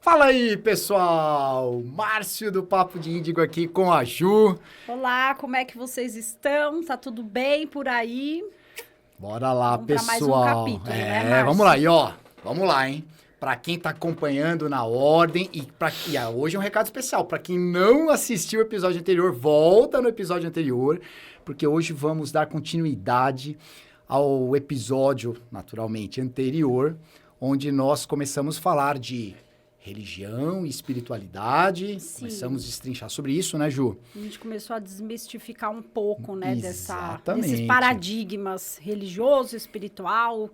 Fala aí, pessoal! Márcio do Papo de Índigo aqui com a Ju. Olá, como é que vocês estão? Tá tudo bem por aí? Bora lá, Vamos pessoal. para mais um capítulo, né, Márcio? Vamos lá. E ó, vamos lá, hein? Pra quem tá acompanhando na ordem hoje é um recado especial. Pra quem não assistiu o episódio anterior, volta no episódio anterior, porque hoje vamos dar continuidade ao episódio, naturalmente, anterior, onde nós começamos a falar de religião e espiritualidade. Sim. Começamos a destrinchar sobre isso, né, Ju? A gente começou a desmistificar um pouco, né, Exatamente. desses paradigmas religioso, espiritual,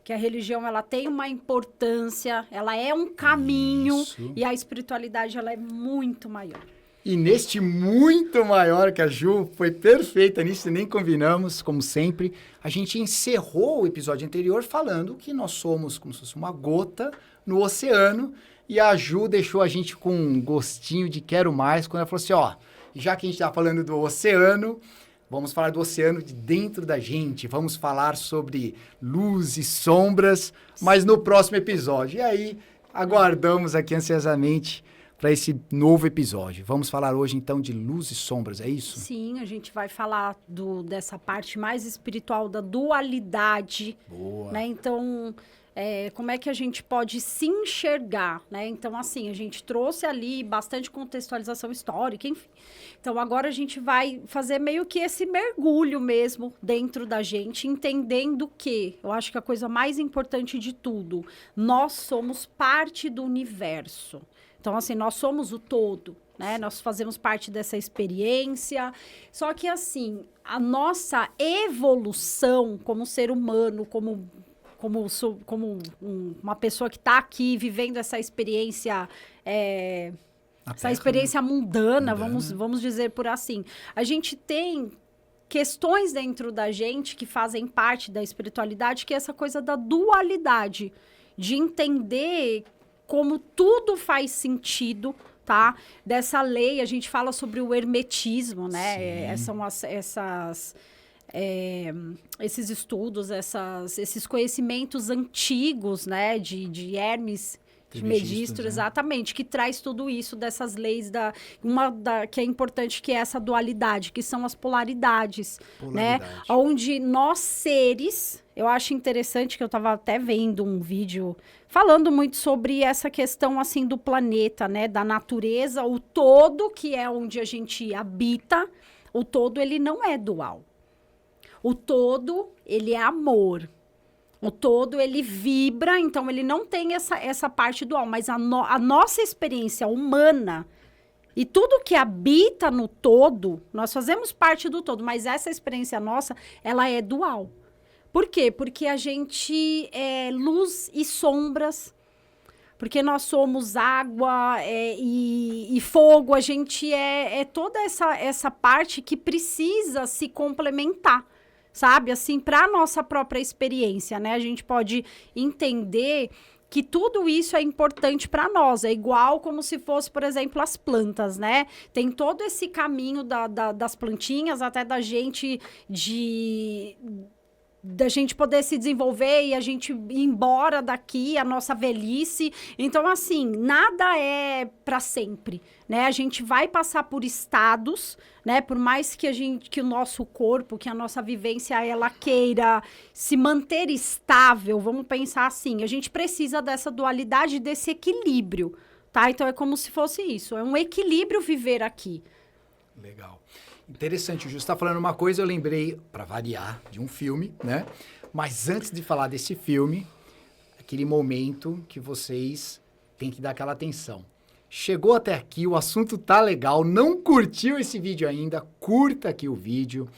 que a religião ela tem uma importância, ela é um caminho. Isso. E a espiritualidade ela é muito maior. E neste muito maior, que a Ju foi perfeita nisso, nem combinamos, como sempre, a gente encerrou o episódio anterior falando que nós somos como se fosse uma gota no oceano, e a Ju deixou a gente com um gostinho de quero mais, quando ela falou assim, ó, já que a gente tá falando do oceano, vamos falar do oceano de dentro da gente, vamos falar sobre luz e sombras, mas no próximo episódio. E aí, aguardamos aqui ansiosamente para esse novo episódio. Vamos falar hoje, então, de luz e sombras, é isso? Sim, a gente vai falar dessa parte mais espiritual, da dualidade. Boa. Né? Então, como é que a gente pode se enxergar, né? Então, assim, a gente trouxe ali bastante contextualização histórica, enfim. Então, agora a gente vai fazer meio que esse mergulho mesmo dentro da gente, entendendo que, eu acho que a coisa mais importante de tudo, nós somos parte do universo. Então, assim, nós somos o todo, né? Nós fazemos parte dessa experiência. Só que, assim, a nossa evolução como ser humano, como uma pessoa que está aqui vivendo essa experiência, essa experiência mundana, vamos dizer por assim. A gente tem questões dentro da gente que fazem parte da espiritualidade, que é essa coisa da dualidade, de entender como tudo faz sentido, tá? Dessa lei, a gente fala sobre o hermetismo, né? São esses estudos, esses conhecimentos antigos, né? De Hermes Trismegisto, né? Exatamente, que traz tudo isso dessas leis que é importante, que é essa dualidade, que são as polaridades. Né? Onde nós seres, eu acho interessante que eu estava até vendo um vídeo falando muito sobre essa questão assim do planeta, né? Da natureza, o todo, que é onde a gente habita, o todo ele não é dual. O todo, ele é amor. O todo, ele vibra, então ele não tem essa parte dual, mas a nossa experiência humana e tudo que habita no todo, nós fazemos parte do todo, mas essa experiência nossa, ela é dual. Por quê? Porque a gente é luz e sombras, porque nós somos água e fogo, a gente é toda essa parte que precisa se complementar. Sabe, assim, para a nossa própria experiência, né? A gente pode entender que tudo isso é importante para nós. É igual como se fosse, por exemplo, as plantas, né? Tem todo esse caminho das plantinhas, até da gente poder se desenvolver e a gente ir embora daqui, a nossa velhice. Então, assim, nada é para sempre, né? A gente vai passar por estados, né? Por mais que o nosso corpo, que a nossa vivência, ela queira se manter estável, vamos pensar assim, a gente precisa dessa dualidade, desse equilíbrio, tá? Então, é como se fosse isso, é um equilíbrio viver aqui. Legal. Interessante, o Ju está falando uma coisa, eu lembrei, para variar, de um filme, né? Mas antes de falar desse filme, aquele momento que vocês têm que dar aquela atenção. Chegou até aqui, o assunto tá legal, não curtiu esse vídeo ainda, curta aqui o vídeo,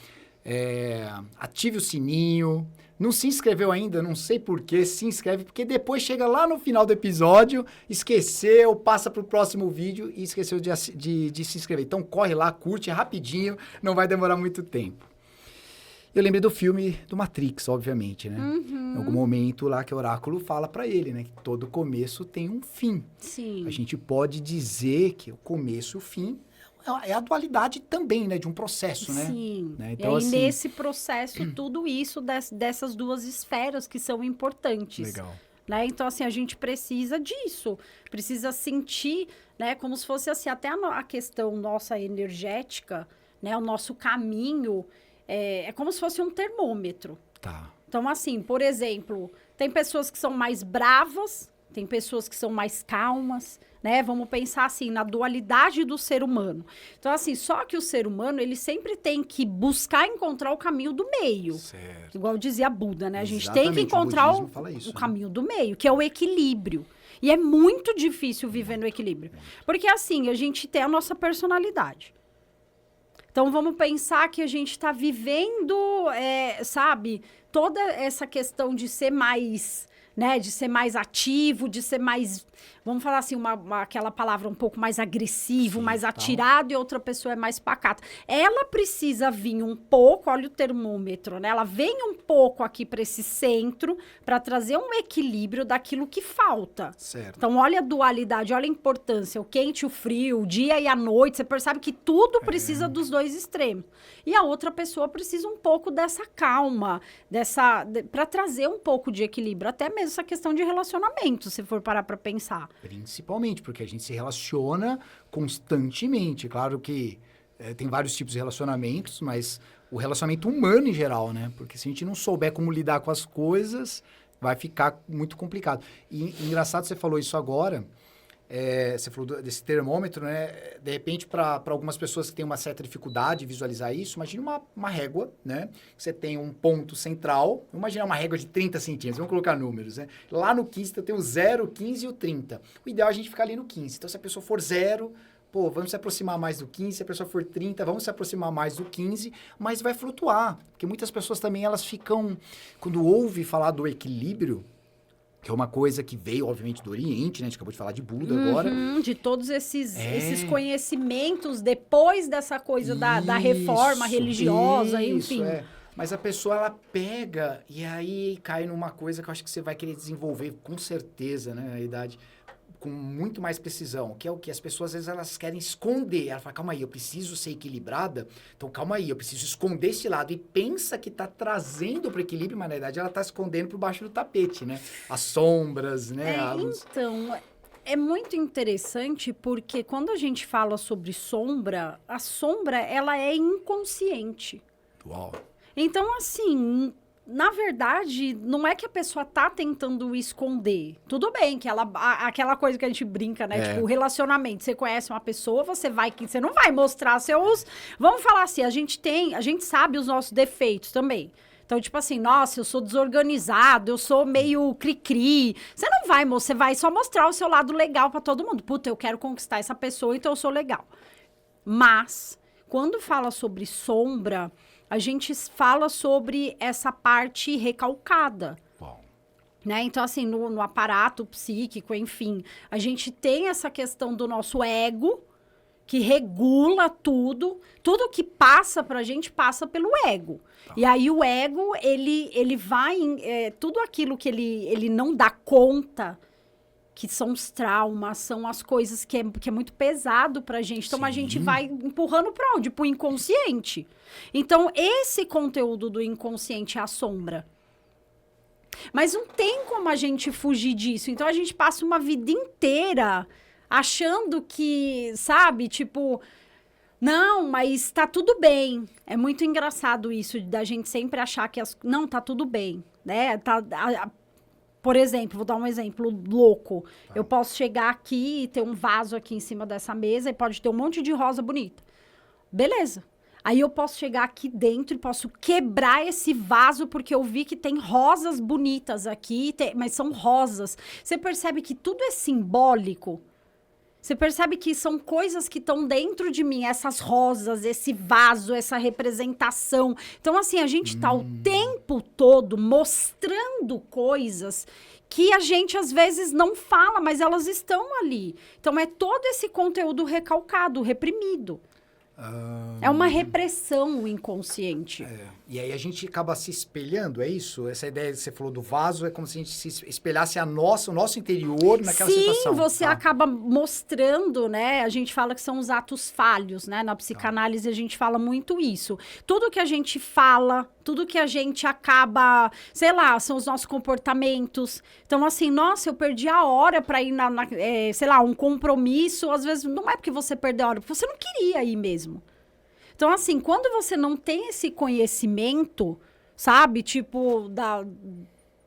ative o sininho, não se inscreveu ainda, não sei porquê, se inscreve, porque depois chega lá no final do episódio, esqueceu, passa pro próximo vídeo e esqueceu de se inscrever. Então corre lá, curte rapidinho, não vai demorar muito tempo. Eu lembrei do filme do Matrix, obviamente, né? Em algum momento lá que o Oráculo fala pra ele, né? Que todo começo tem um fim. Sim. A gente pode dizer que o começo e o fim é a dualidade também, né? De um processo, né? Sim. Né? Então, e aí, assim, nesse processo, tudo isso dessas duas esferas que são importantes. Legal. né? Então, assim, a gente precisa disso. Precisa sentir, né? Como se fosse, assim, até a questão nossa energética, né? O nosso caminho é como se fosse um termômetro. Tá. Então, assim, por exemplo, tem pessoas que são mais bravas, tem pessoas que são mais calmas, né? Vamos pensar assim, na dualidade do ser humano. Então, assim, só que o ser humano, ele sempre tem que buscar encontrar o caminho do meio. Certo. Igual dizia Buda, né? A gente Exatamente, tem que encontrar o budismo fala isso, o caminho do meio, que é o equilíbrio. E é muito difícil viver no equilíbrio. Porque, assim, a gente tem a nossa personalidade. Então, vamos pensar que a gente está vivendo, sabe, toda essa questão de ser mais, né, de ser mais ativo, de ser mais, vamos falar assim, aquela palavra um pouco mais agressivo, Sim, mais tá. atirado, e outra pessoa é mais pacata. Ela precisa vir um pouco, olha o termômetro, né? Ela vem um pouco aqui para esse centro, para trazer um equilíbrio daquilo que falta. Certo. Então, olha a dualidade, olha a importância, o quente e o frio, o dia e a noite, você percebe que tudo precisa dos dois extremos. E a outra pessoa precisa um pouco dessa calma, para trazer um pouco de equilíbrio, até mesmo essa questão de relacionamento, se for parar para pensar. Principalmente, porque a gente se relaciona constantemente. Claro que tem vários tipos de relacionamentos, mas o relacionamento humano em geral, né? Porque se a gente não souber como lidar com as coisas, vai ficar muito complicado. E engraçado, você falou isso agora, você falou desse termômetro, né? De repente, para algumas pessoas que têm uma certa dificuldade de visualizar isso, imagine uma régua, né? Você tem um ponto central, imagina uma régua de 30 centímetros, vamos colocar números, né? Lá no 15, eu tenho o 0, o 15 e o 30. O ideal é a gente ficar ali no 15. Então, se a pessoa for 0, pô, vamos se aproximar mais do 15. Se a pessoa for 30, vamos se aproximar mais do 15, mas vai flutuar. Porque muitas pessoas também, elas ficam, quando ouvem falar do equilíbrio, que é uma coisa que veio, obviamente, do Oriente, né? A gente acabou de falar de Buda agora. De todos esses conhecimentos depois dessa coisa da reforma religiosa, enfim. Mas a pessoa, ela pega e aí cai numa coisa que eu acho que você vai querer desenvolver, com certeza, né? Na idade, com muito mais precisão, que é o que as pessoas, às vezes, elas querem esconder. Ela fala, calma aí, eu preciso ser equilibrada, então calma aí, eu preciso esconder esse lado. E pensa que tá trazendo para o equilíbrio, mas na verdade ela tá escondendo por baixo do tapete, né? As sombras, né? Então, é muito interessante porque quando a gente fala sobre sombra, a sombra, ela é inconsciente. Uau! Então, assim, na verdade, não é que a pessoa tá tentando esconder. Tudo bem que aquela coisa que a gente brinca, né? Tipo, o relacionamento. Você conhece uma pessoa, você não vai mostrar seus... Vamos falar assim, a gente sabe os nossos defeitos também. Então, tipo assim, nossa, eu sou desorganizado, eu sou meio cri-cri. Você vai só mostrar o seu lado legal pra todo mundo. Puta, eu quero conquistar essa pessoa, então eu sou legal. Mas, quando fala sobre sombra, a gente fala sobre essa parte recalcada. Uau. Né? Então, assim, no aparato psíquico, enfim, a gente tem essa questão do nosso ego, que regula tudo. Tudo que passa pra gente passa pelo ego. Tá. E aí o ego, ele vai... tudo aquilo que ele não dá conta, que são os traumas, são as coisas que é muito pesado pra gente. Então, a gente vai empurrando pra onde? Pro inconsciente. Então, esse conteúdo do inconsciente é a sombra. Mas não tem como a gente fugir disso. Então, a gente passa uma vida inteira achando que, sabe, tipo... Não, mas tá tudo bem. É muito engraçado isso, da gente sempre achar que... Não, tá tudo bem, né? Por exemplo, vou dar um exemplo louco. Tá. Eu posso chegar aqui e ter um vaso aqui em cima dessa mesa e pode ter um monte de rosa bonita. Beleza. Aí eu posso chegar aqui dentro e posso quebrar esse vaso porque eu vi que tem rosas bonitas aqui, mas são rosas. Você percebe que tudo é simbólico? Você percebe que são coisas que estão dentro de mim, essas rosas, esse vaso, essa representação. Então, assim, a gente tá o tempo todo mostrando coisas que a gente, às vezes, não fala, mas elas estão ali. Então, é todo esse conteúdo recalcado, reprimido. É uma repressão inconsciente. E aí a gente acaba se espelhando, é isso? Essa ideia que você falou do vaso é como se a gente se espelhasse o nosso interior naquela situação. Sim, você acaba mostrando, né? A gente fala que são os atos falhos, né? Na psicanálise a gente fala muito isso. Tudo que a gente fala, tudo que a gente acaba, sei lá, são os nossos comportamentos. Então, assim, nossa, eu perdi a hora para ir sei lá, um compromisso. Às vezes não é porque você perdeu a hora, porque você não queria ir mesmo. Então, assim, quando você não tem esse conhecimento, sabe? Tipo,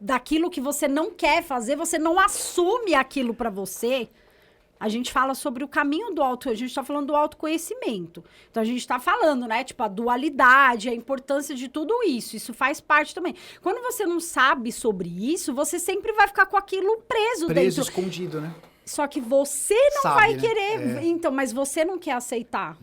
daquilo que você não quer fazer, você não assume aquilo para você. A gente fala sobre o caminho do a gente está falando do autoconhecimento. Então, a gente está falando, né? Tipo, a dualidade, a importância de tudo isso. Isso faz parte também. Quando você não sabe sobre isso, você sempre vai ficar com aquilo preso dentro. Escondido, né? Só que você não vai querer... Então, mas você não quer aceitar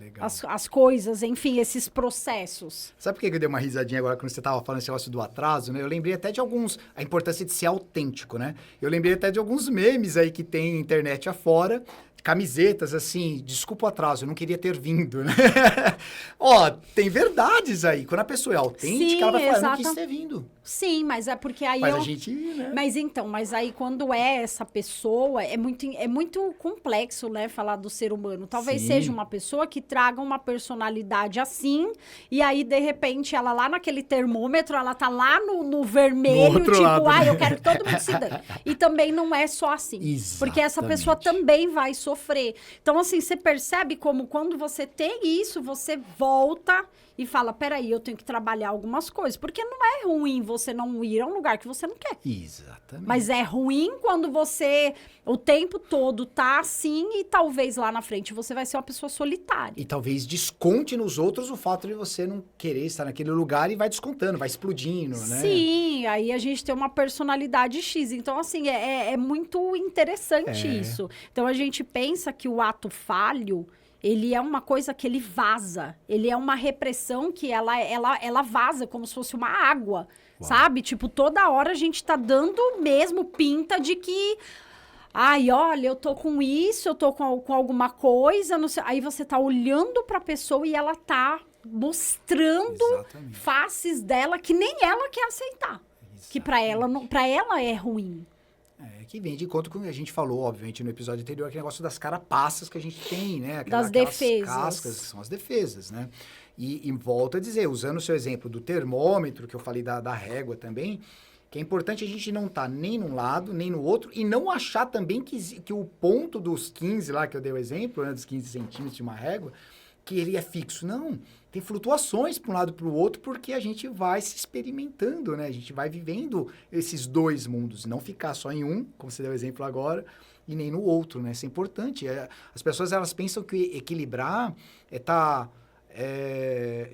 as coisas, enfim, esses processos. Sabe por que eu dei uma risadinha agora quando você estava falando esse negócio do atraso, né? Eu lembrei até de a importância de ser autêntico, né? Eu lembrei até de alguns memes aí que tem na internet afora, camisetas assim, desculpa o atraso, eu não queria ter vindo, né? Ó, tem verdades aí. Quando a pessoa é autêntica, ela vai falar, eu não quis ter vindo. Sim, mas é porque aí a gente, né? Mas aí quando é essa pessoa, é muito complexo, né, falar do ser humano. Talvez seja uma pessoa que traga uma personalidade assim, e aí, de repente, ela lá naquele termômetro, ela tá lá no vermelho, tipo, lado, eu quero que todo mundo se dane. E também não é só assim. Exatamente. Porque essa pessoa também vai sofrer. Então, assim, você percebe como quando você tem isso, você volta e fala, peraí, eu tenho que trabalhar algumas coisas. Porque não é ruim você não ir a um lugar que você não quer. Exatamente. Mas é ruim quando você, o tempo todo, tá assim e talvez lá na frente você vai ser uma pessoa solitária. E talvez desconte nos outros o fato de você não querer estar naquele lugar e vai descontando, vai explodindo, né? Sim, aí a gente tem uma personalidade X. Então, assim, é muito interessante isso. Então, a gente pensa que o ato falho... ele é uma coisa que ele vaza. Ele é uma repressão que ela vaza como se fosse uma água, sabe? Tipo, toda hora a gente tá dando mesmo pinta de que... Ai, olha, eu tô com isso, eu tô com alguma coisa, não sei. Aí você tá olhando pra pessoa e ela tá mostrando faces dela que nem ela quer aceitar. Que pra ela é ruim. Que vem de encontro com o que a gente falou, obviamente, no episódio anterior, aquele negócio das carapaças que a gente tem, né? Das defesas. Cascas, que são as defesas, né? E volto a dizer, usando o seu exemplo do termômetro, que eu falei da régua também, que é importante a gente não estar nem num lado, nem no outro, e não achar também que o ponto dos 15 lá, que eu dei o exemplo, né, dos 15 centímetros de uma régua, que ele é fixo. Não, tem flutuações para um lado e para o outro, porque a gente vai se experimentando, né? A gente vai vivendo esses dois mundos, não ficar só em um, como você deu o exemplo agora, e nem no outro, né? Isso é importante. As pessoas, elas pensam que equilibrar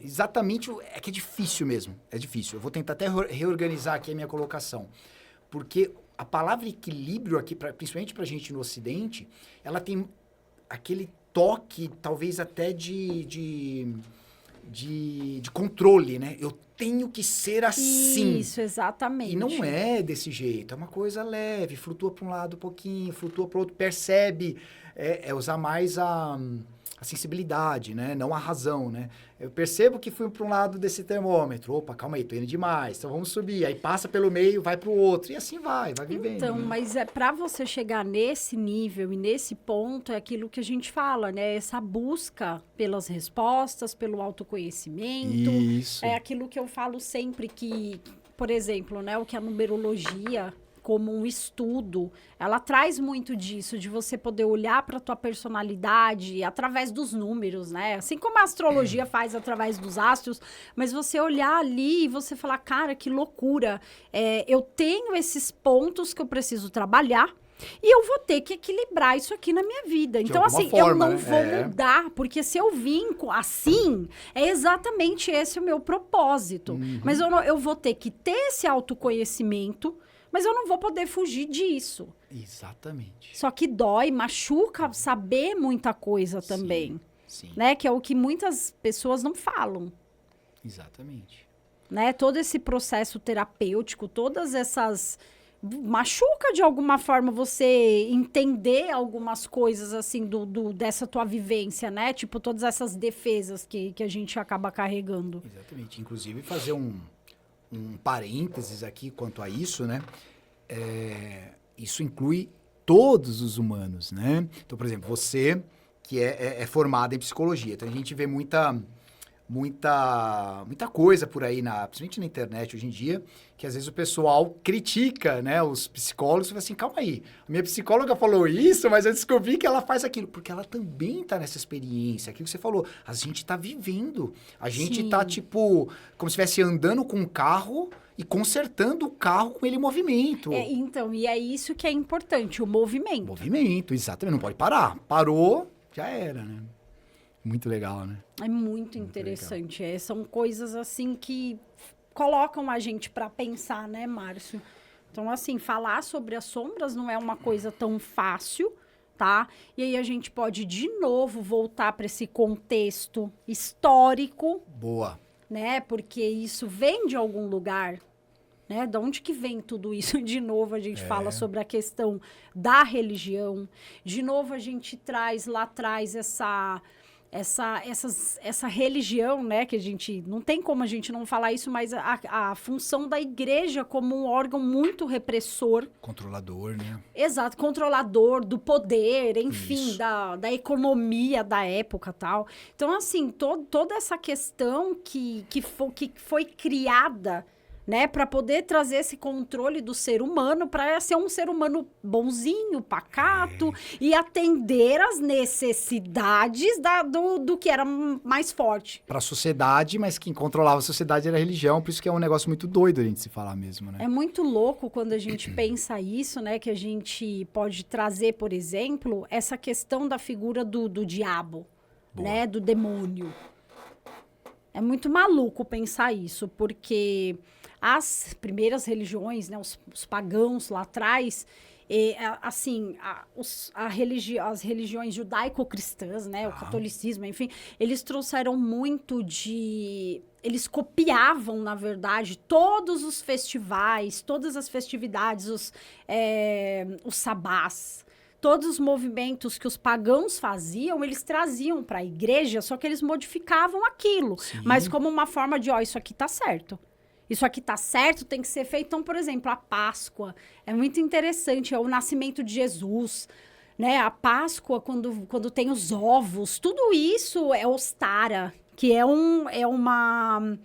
exatamente... É que é difícil mesmo, é difícil. Eu vou tentar até reorganizar aqui a minha colocação, porque a palavra equilíbrio aqui, principalmente para a gente no Ocidente, ela tem aquele toque, talvez até de controle, né? Eu tenho que ser assim. Isso, exatamente. E não é desse jeito. É uma coisa leve, flutua para um lado um pouquinho, flutua para o outro, percebe. Usar mais a sensibilidade, né? Não a razão, né? Eu percebo que fui para um lado desse termômetro. Opa, calma aí, tô indo demais. Então vamos subir. Aí passa pelo meio, vai para o outro. E assim vai vivendo. Então, né? Mas para você chegar nesse nível e nesse ponto, é aquilo que a gente fala, né? Essa busca pelas respostas, pelo autoconhecimento. Isso. É aquilo que eu falo sempre que, por exemplo, né? O que a numerologia... como um estudo, ela traz muito disso, de você poder olhar para a tua personalidade através dos números, né? Assim como a astrologia faz através dos astros, mas você olhar ali e você falar, cara, que loucura, eu tenho esses pontos que eu preciso trabalhar, e eu vou ter que equilibrar isso aqui na minha vida. Então, assim, eu não vou mudar, porque se eu vim assim, é exatamente esse o meu propósito. Uhum. Mas eu vou ter que ter esse autoconhecimento, mas eu não vou poder fugir disso. Exatamente. Só que dói, machuca saber muita coisa também. Sim. Né? Que é o que muitas pessoas não falam. Exatamente. Né? Todo esse processo terapêutico, todas essas machuca de alguma forma você entender algumas coisas, assim, dessa tua vivência, né? Tipo, todas essas defesas que a gente acaba carregando. Exatamente. Inclusive, fazer um parênteses aqui quanto a isso, né? Isso inclui todos os humanos, né? Então, por exemplo, você que é formado em psicologia, então a gente vê muita coisa por aí, principalmente na internet hoje em dia, que às vezes o pessoal critica, né, os psicólogos e fala assim, calma aí, a minha psicóloga falou isso, mas eu descobri que ela faz aquilo, porque ela também tá nessa experiência, aquilo que você falou, a gente tá vivendo, a gente Sim. tá, tipo, como se estivesse andando com um carro e consertando o carro com ele em movimento. Então, e é isso que é importante, o movimento. Movimento, exatamente, não pode parar. Parou, já era, né? Muito legal, né? É muito interessante. São coisas assim que colocam a gente para pensar, né, Márcio? Então, assim, falar sobre as sombras não é uma coisa tão fácil, tá? E aí a gente pode, de novo, voltar para esse contexto histórico. Boa. Né? Porque isso vem de algum lugar, né? De onde que vem tudo isso? De novo, a gente fala sobre a questão da religião. De novo, a gente traz lá atrás essa religião, né, que a gente, não tem como a gente não falar isso, mas a função da igreja como um órgão muito repressor. Controlador, né? Exato, controlador do poder, enfim, da economia da época e tal. Então, assim, toda essa questão que foi criada, né, para poder trazer esse controle do ser humano, para ser um ser humano bonzinho, pacato, e atender às necessidades do que era mais forte. Para a sociedade, mas quem controlava a sociedade era a religião, por isso que é um negócio muito doido a gente se falar mesmo, né? É muito louco quando a gente pensa isso, né, que a gente pode trazer, por exemplo, essa questão da figura do diabo, né, do demônio. É muito maluco pensar isso, porque as primeiras religiões, né, os pagãos lá atrás, assim, as religiões judaico-cristãs, né, o catolicismo, enfim, eles trouxeram muito eles copiavam, na verdade, todos os festivais, todas as festividades, os sabás, todos os movimentos que os pagãos faziam, eles traziam para a igreja, só que eles modificavam aquilo. Sim. Mas como uma forma de, isso aqui tá certo. Isso aqui tá certo, tem que ser feito. Então, por exemplo, a Páscoa é muito interessante, é o nascimento de Jesus, né? A Páscoa, quando tem os ovos, tudo isso é Ostara, que é uma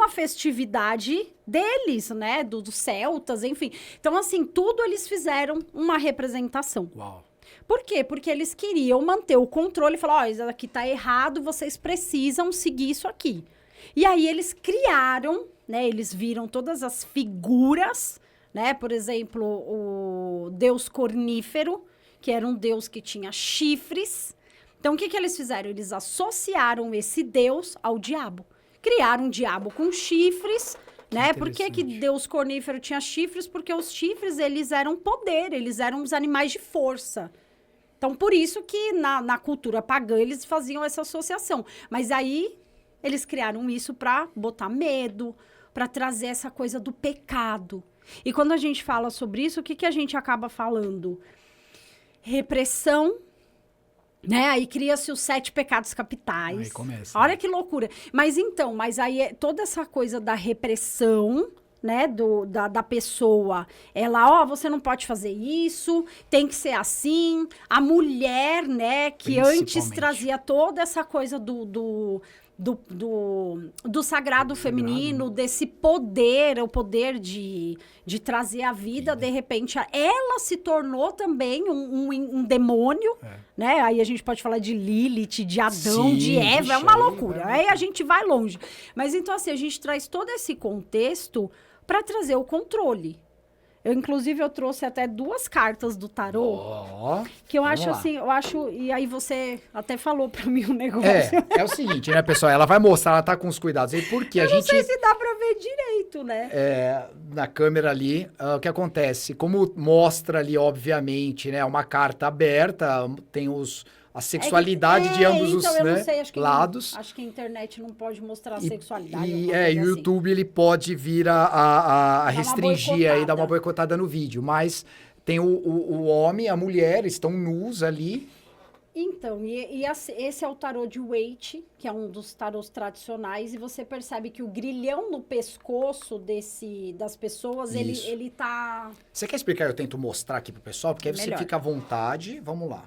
festividade deles, né? Dos celtas, enfim. Então, assim, tudo eles fizeram uma representação. Uau. Por quê? Porque eles queriam manter o controle e falar, isso aqui tá errado, vocês precisam seguir isso aqui. E aí eles criaram, né? Eles viram todas as figuras, né? Por exemplo, o deus cornífero, que era um deus que tinha chifres. Então, o que eles fizeram? Eles associaram esse deus ao diabo. Criaram um diabo com chifres, né? Por que Deus cornífero tinha chifres? Porque os chifres, eles eram poder, eles eram os animais de força. Então, por isso que na cultura pagã, eles faziam essa associação. Mas aí, eles criaram isso para botar medo, para trazer essa coisa do pecado. E quando a gente fala sobre isso, o que a gente acaba falando? Repressão, né? Aí cria-se os 7 pecados capitais. Aí começa. Olha que loucura. Mas aí toda essa coisa da repressão, né, da pessoa, ela, você não pode fazer isso, tem que ser assim. A mulher, né, que antes trazia toda essa coisa do sagrado feminino, desse poder, o poder de trazer a vida, de repente, ela se tornou também um demônio, né? Aí a gente pode falar de Lilith, de Adão, sim, de Eva, é uma loucura. Aí a gente vai longe. Mas então, assim, a gente traz todo esse contexto para trazer o controle. Inclusive, eu trouxe até 2 cartas do tarô, que eu acho assim, e aí você até falou para mim um negócio. É o seguinte, né, pessoal, ela vai mostrar, ela tá com os cuidados aí, porque a gente... não sei se dá para ver direito, né? Na câmera ali, o que acontece? Como mostra ali, obviamente, né, uma carta aberta, tem a sexualidade de ambos os, eu né, não sei, lados. Acho que a internet não pode mostrar a sexualidade. E o YouTube ele pode vir a restringir aí, dar uma boicotada no vídeo. Mas tem o homem e a mulher, estão nus ali. Então, esse é o tarô de Waite, que é um dos tarôs tradicionais, e você percebe que o grilhão no pescoço das pessoas, ele tá... Você quer explicar? Eu tento mostrar aqui pro pessoal, porque aí você fica à vontade. Vamos lá.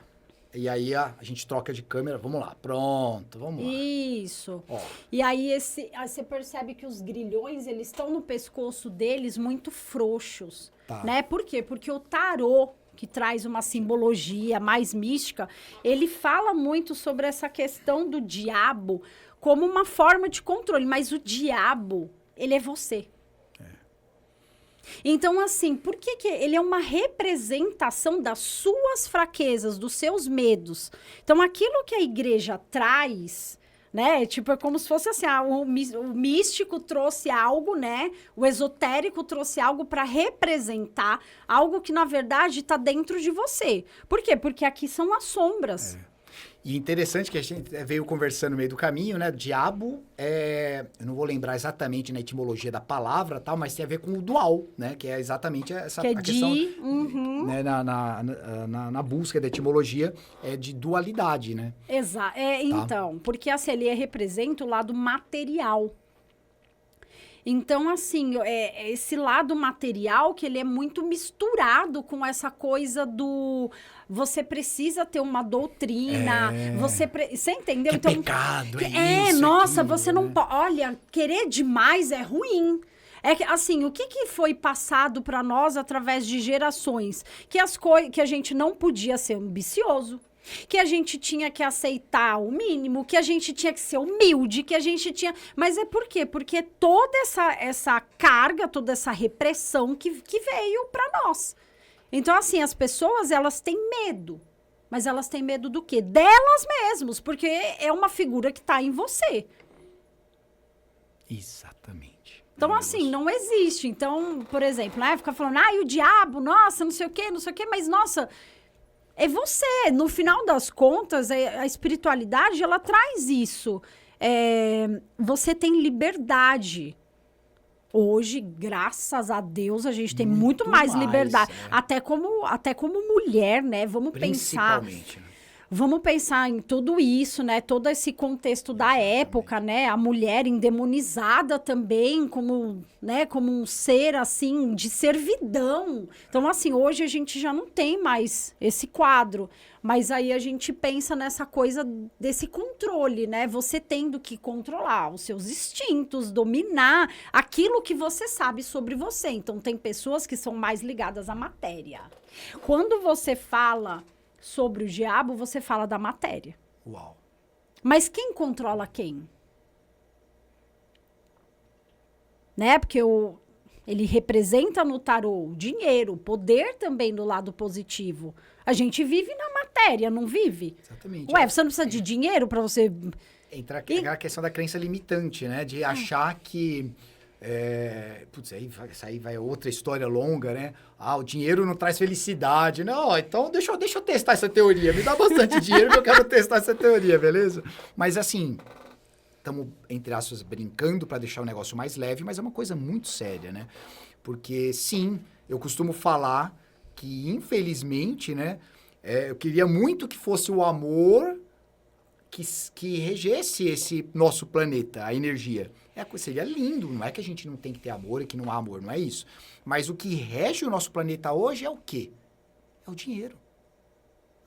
E aí a gente troca de câmera. Vamos lá. Pronto, vamos lá. Isso. Ó. E aí você percebe que os grilhões, eles estão no pescoço deles muito frouxos. Tá. Né? Por quê? Porque o tarô, que traz uma simbologia mais mística, ele fala muito sobre essa questão do diabo como uma forma de controle. Mas o diabo, ele é você. Então, assim, por que ele é uma representação das suas fraquezas, dos seus medos? Então, aquilo que a igreja traz, né? Tipo, é como se fosse assim, o místico trouxe algo, né? O esotérico trouxe algo para representar algo que, na verdade, está dentro de você. Por quê? Porque aqui são as sombras. E interessante que a gente veio conversando no meio do caminho, né? Diabo eu não vou lembrar exatamente na etimologia da palavra, tal, mas tem a ver com o dual, né? Que é exatamente essa que é a questão, né? Na busca da etimologia de dualidade, né? Exato. Então, porque assim, ele representa o lado material. Então, assim, esse lado material que ele é muito misturado com essa coisa do... Você precisa ter uma doutrina, você entendeu? Que então, pecado, nossa, aquilo, você não pode... Olha, querer demais é ruim. É que, assim, o que foi passado para nós através de gerações? Que a gente não podia ser ambicioso, que a gente tinha que aceitar o mínimo, que a gente tinha que ser humilde, que a gente tinha... Mas é por quê? Porque toda essa carga, toda essa repressão que veio para nós. Então, assim, as pessoas, elas têm medo. Mas elas têm medo do quê? Delas mesmas, porque é uma figura que está em você. Exatamente. Então, assim, não existe. Então, por exemplo, né? Ficar falando, e o diabo, nossa, não sei o quê, mas, nossa... É você. No final das contas, a espiritualidade, ela traz isso. Você tem liberdade. Hoje, graças a Deus, a gente tem muito mais liberdade. Até como mulher, né? Vamos pensar... Principalmente, né? Vamos pensar em tudo isso, né? Todo esse contexto da época, né? A mulher endemonizada também como, né? Como um ser, assim, de servidão. Então, assim, hoje a gente já não tem mais esse quadro. Mas aí a gente pensa nessa coisa desse controle, né? Você tendo que controlar os seus instintos, dominar aquilo que você sabe sobre você. Então, tem pessoas que são mais ligadas à matéria. Quando você fala... sobre o diabo, você fala da matéria. Uau. Mas quem controla quem? Né? Porque ele representa no tarô o dinheiro, o poder também do lado positivo. A gente vive na matéria, não vive? Exatamente. Ué, você não precisa de dinheiro para você... Entra a questão da crença limitante, né? De achar que... putz, aí vai outra história longa, né? O dinheiro não traz felicidade. Não, então deixa eu testar essa teoria. Me dá bastante dinheiro que eu quero testar essa teoria, beleza? Mas assim, estamos, entre aspas, brincando para deixar o negócio mais leve, mas é uma coisa muito séria, né? Porque, sim, eu costumo falar que, infelizmente, né? Eu queria muito que fosse o amor que regesse esse nosso planeta, a energia. Seria lindo, não é que a gente não tem que ter amor e que não há amor, não é isso. Mas o que rege o nosso planeta hoje é o quê? É o dinheiro.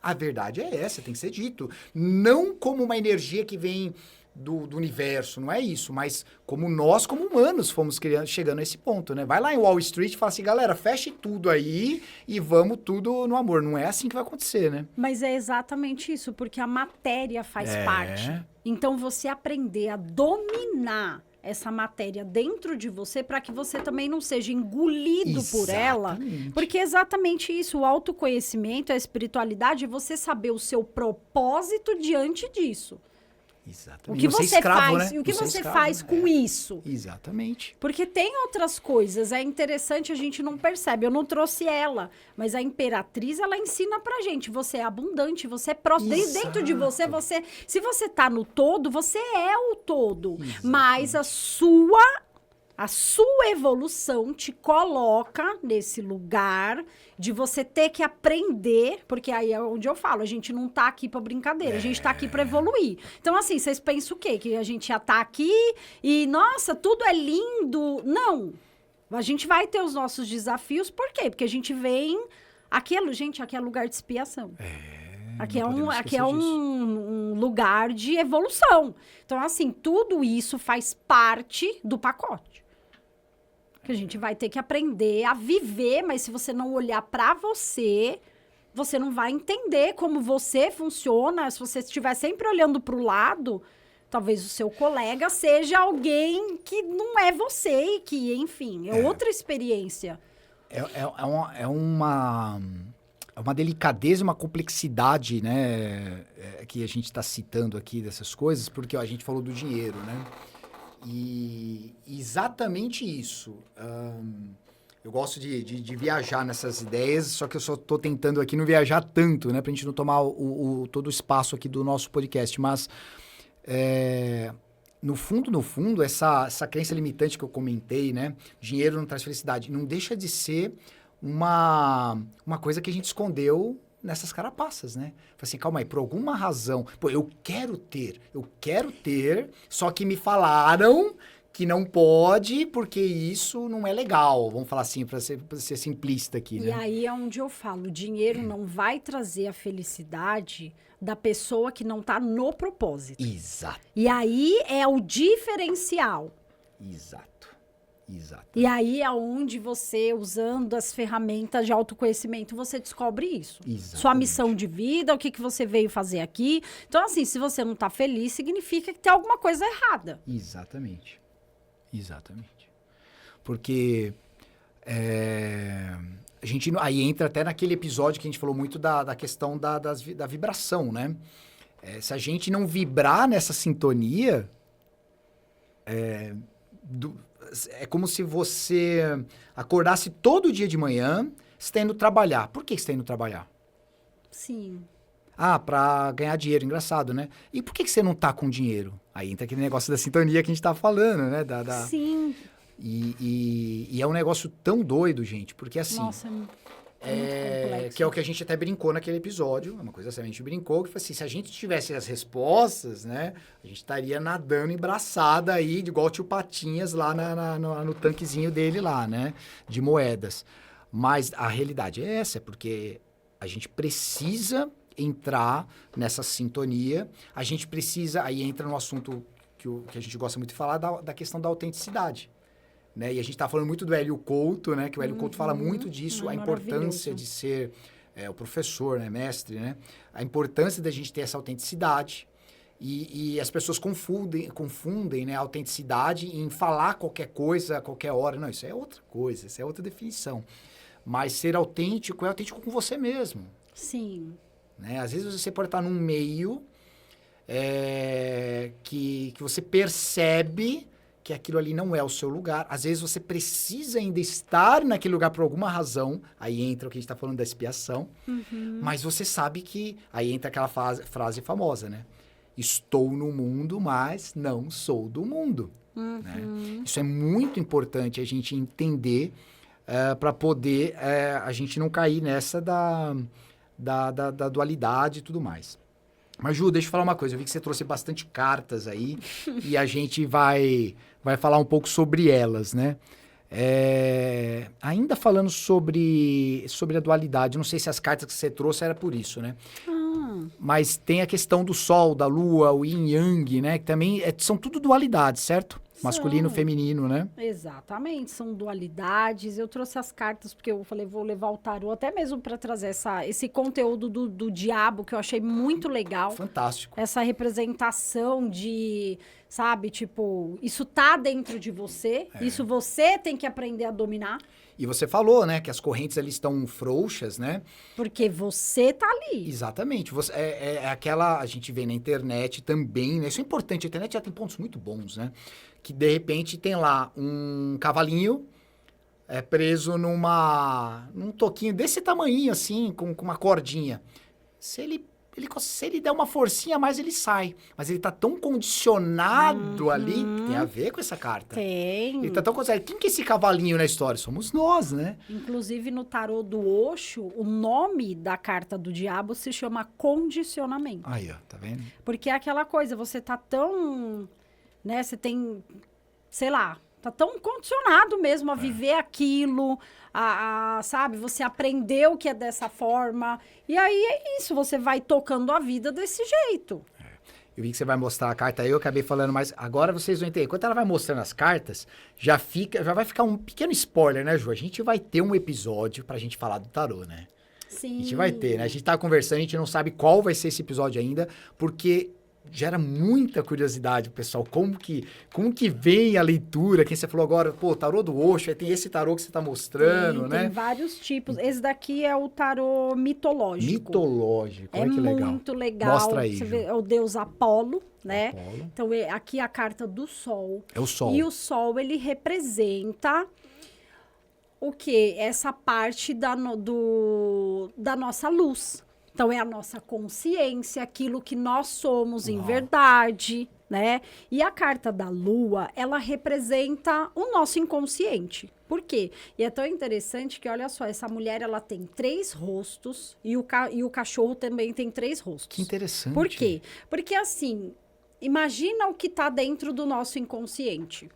A verdade é essa, tem que ser dito. Não como uma energia que vem do universo, não é isso, mas como nós, como humanos, fomos chegando a esse ponto, né? Vai lá em Wall Street e fala assim, galera, feche tudo aí e vamos tudo no amor. Não é assim que vai acontecer, né? Mas é exatamente isso, porque a matéria faz parte. Então, você aprender a dominar essa matéria dentro de você para que você também não seja engolido por ela. Porque é exatamente isso, o autoconhecimento, a espiritualidade, é você saber o seu propósito diante disso. Exatamente. O que você escravo, faz, né? e o que Você é você escravo, faz com isso? Exatamente. Porque tem outras coisas, é interessante, a gente não percebe. Eu não trouxe ela, mas a Imperatriz, ela ensina pra gente, você é abundante, você é próximo. Dentro de você, se você tá no todo, você é o todo. Exatamente. Mas a sua evolução te coloca nesse lugar de você ter que aprender, porque aí é onde eu falo, a gente não tá aqui pra brincadeira, a gente tá aqui pra evoluir. Então, assim, vocês pensam o quê? Que a gente já tá aqui e, nossa, tudo é lindo. Não. A gente vai ter os nossos desafios, por quê? Porque a gente vem... aqui é lugar de expiação. Aqui é um lugar de evolução. Então, assim, tudo isso faz parte do pacote. Que a gente vai ter que aprender a viver, mas se você não olhar pra você, você não vai entender como você funciona. Se você estiver sempre olhando pro lado, talvez o seu colega seja alguém que não é você e que, enfim, é outra experiência. É uma delicadeza, uma complexidade, né, que a gente está citando aqui dessas coisas, porque ó, a gente falou do dinheiro, né? E exatamente isso. Eu gosto de viajar nessas ideias, só que eu só estou tentando aqui não viajar tanto, né? Pra gente não tomar todo o espaço aqui do nosso podcast. Mas, no fundo, essa crença limitante que eu comentei, né? Dinheiro não traz felicidade. Não deixa de ser uma coisa que a gente escondeu nessas carapaças, né? Falei assim, calma aí, por alguma razão... Pô, eu quero ter, só que me falaram que não pode, porque isso não é legal. Vamos falar assim, para ser simplista aqui, né? E aí é onde eu falo, o dinheiro não vai trazer a felicidade da pessoa que não tá no propósito. Exato. E aí é o diferencial. Exato. E aí é onde você, usando as ferramentas de autoconhecimento, você descobre isso. Exatamente. Sua missão de vida, o que você veio fazer aqui. Então, assim, se você não tá feliz, significa que tem alguma coisa errada. Exatamente. Porque a gente aí entra até naquele episódio que a gente falou muito da questão da vibração, né? Se a gente não vibrar nessa sintonia, é como se você acordasse todo dia de manhã, você está indo trabalhar. Por que você está indo trabalhar? Sim. Para ganhar dinheiro, engraçado, né? E por que você não tá com dinheiro? Aí entra aquele negócio da sintonia que a gente tá falando, né? Sim. E é um negócio tão doido, gente, porque assim... Nossa, que é o que a gente até brincou naquele episódio, é uma coisa assim, a gente brincou, que foi assim, se a gente tivesse as respostas, né, a gente estaria nadando embraçada aí, igual o tio Patinhas lá no tanquezinho dele lá, né, de moedas. Mas a realidade é essa, porque a gente precisa entrar nessa sintonia, a gente precisa, aí entra no assunto que a gente gosta muito de falar, da questão da autenticidade. Né? E a gente está falando muito do Hélio Couto, né? Que o Hélio Couto fala muito disso, a importância de ser o professor, né? Mestre, né? A importância da gente ter essa autenticidade. E as pessoas confundem, né, a autenticidade em falar qualquer coisa a qualquer hora. Não, isso é outra coisa, isso é outra definição. Mas ser autêntico é autêntico com você mesmo. Sim. Né? Às vezes você pode estar num meio que você percebe que aquilo ali não é o seu lugar. Às vezes você precisa ainda estar naquele lugar por alguma razão. Aí entra o que a gente está falando da expiação. Mas você sabe que... Aí entra aquela frase famosa, né? Estou no mundo, mas não sou do mundo. Né? Isso é muito importante a gente entender para poder a gente não cair nessa da dualidade e tudo mais. Mas, Ju, deixa eu falar uma coisa. Eu vi que você trouxe bastante cartas aí e a gente vai falar um pouco sobre elas, né? Ainda falando sobre a dualidade, não sei se as cartas que você trouxe era por isso, né? Mas tem a questão do Sol, da Lua, o Yin Yang, né? Que também são tudo dualidades, certo? Masculino, feminino, né? Exatamente, são dualidades. Eu trouxe as cartas porque eu falei, vou levar o tarô até mesmo para trazer esse conteúdo do diabo que eu achei muito legal. Fantástico. Essa representação sabe? Tipo, isso tá dentro de você, isso você tem que aprender a dominar. E você falou, né, que as correntes ali estão frouxas, né? Porque você tá ali. Exatamente. É aquela... A gente vê na internet também, né? Isso é importante. A internet já tem pontos muito bons, né? Que, de repente, tem lá um cavalinho preso num toquinho desse tamanhinho, assim, com uma cordinha. Se ele der uma forcinha a mais, ele sai. Mas ele tá tão condicionado ali, que tem a ver com essa carta. Tem. Ele tá tão condicionado. Quem que é esse cavalinho na história? Somos nós, né? Inclusive, no tarô do Osho, o nome da carta do diabo se chama condicionamento. Aí, ó, tá vendo? Porque é aquela coisa, você tá tão, né, você tem, sei lá, tá tão condicionado mesmo a viver aquilo, sabe, você aprendeu que é dessa forma, e aí é isso, você vai tocando a vida desse jeito. Eu vi que você vai mostrar a carta aí, eu acabei falando, mas agora vocês vão entender. Enquanto ela vai mostrando as cartas, já vai ficar um pequeno spoiler, né, Ju? A gente vai ter um episódio pra gente falar do tarô, né? Sim. A gente vai ter, né? A gente tá conversando, a gente não sabe qual vai ser esse episódio ainda, porque gera muita curiosidade, pessoal. Como que vem a leitura? Quem você falou agora, pô, tarô do Osho, aí tem esse tarô que você tá mostrando, né? Tem vários tipos. Esse daqui é o tarô mitológico. Mitológico, olha que legal. É muito legal. Mostra aí, Você Ju. vê, é o deus Apolo, né? Apolo. Então, aqui é a carta do Sol. É o Sol. E o Sol, ele representa o quê? Essa parte da nossa luz. Então, é a nossa consciência, aquilo que nós somos em verdade, né? E a carta da Lua, ela representa o nosso inconsciente. Por quê? E é tão interessante que, olha só, essa mulher, ela tem 3 rostos e o cachorro também tem 3 rostos. Que interessante. Por quê? Porque, assim, imagina o que está dentro do nosso inconsciente.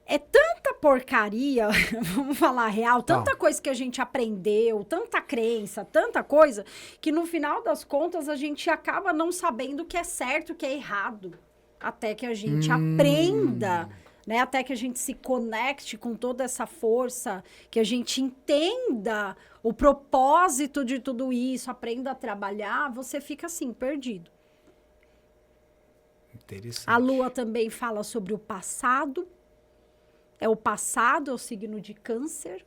É tanta porcaria, vamos falar a real, tanta coisa que a gente aprendeu, tanta crença, tanta coisa, que no final das contas a gente acaba não sabendo o que é certo, o que é errado. Até que a gente aprenda, né? Até que a gente se conecte com toda essa força, que a gente entenda o propósito de tudo isso, aprenda a trabalhar, você fica assim, perdido. Interessante. A Lua também fala sobre o passado. É o passado, é o signo de Câncer,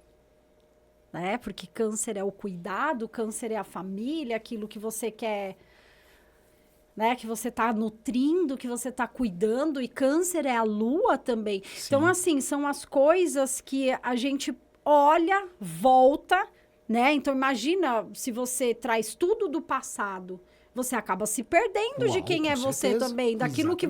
né? Porque Câncer é o cuidado, Câncer é a família, aquilo que você quer, né? Que você tá nutrindo, que você tá cuidando, e Câncer é a Lua também. Sim. Então, assim, são as coisas que a gente olha, volta, né? Então, imagina se você traz tudo do passado, você acaba se perdendo de quem é você também, daquilo que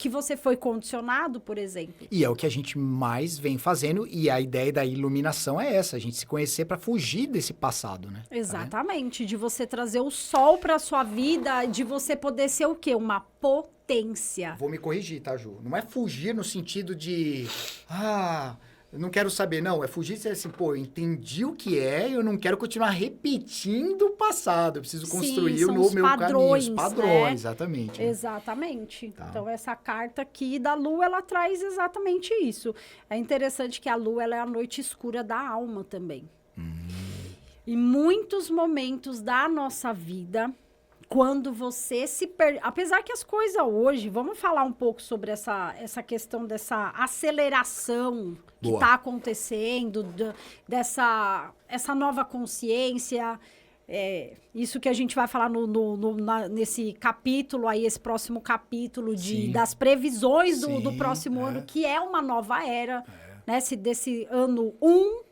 você foi condicionado, por exemplo. E é o que a gente mais vem fazendo, e a ideia da iluminação é essa, a gente se conhecer para fugir desse passado, né? Exatamente, de você trazer o sol para sua vida, de você poder ser o quê? Uma potência. Vou me corrigir, tá, Ju? Não é fugir no sentido de... eu não quero saber, não. É fugir e dizer assim, pô, eu entendi o que é, eu não quero continuar repetindo o passado. Eu preciso construir o meu caminho, os padrões, né? exatamente. Exatamente. Tá. Então, essa carta aqui da Lua, ela traz exatamente isso. É interessante que a Lua, ela é a noite escura da alma também. Em muitos momentos da nossa vida, quando você se perde... Apesar que as coisas hoje... Vamos falar um pouco sobre essa questão dessa aceleração que está acontecendo, essa nova consciência. Isso que a gente vai falar nesse capítulo aí, esse próximo capítulo das previsões do próximo ano, que é uma nova era, né? Desse ano 1,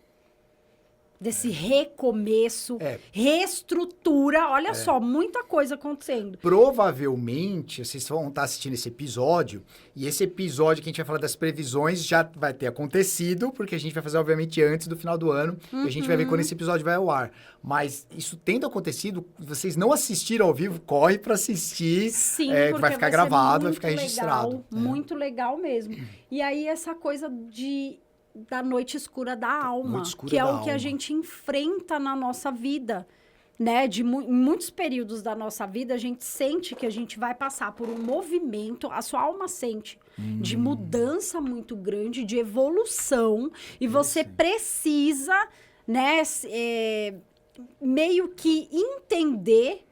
desse recomeço, reestrutura, olha só, muita coisa acontecendo. Provavelmente, vocês vão estar assistindo esse episódio, e esse episódio que a gente vai falar das previsões já vai ter acontecido, porque a gente vai fazer, obviamente, antes do final do ano, e a gente vai ver quando esse episódio vai ao ar. Mas isso tendo acontecido, vocês não assistiram ao vivo, corre para assistir, Sim, que vai ficar gravado, vai ficar legal, registrado. Muito legal mesmo. E aí, essa coisa da noite escura da alma, que é o que a gente enfrenta na nossa vida, né? Em muitos períodos da nossa vida, a gente sente que a gente vai passar por um movimento, a sua alma sente, de mudança muito grande, de evolução, e você precisa, né, meio que entender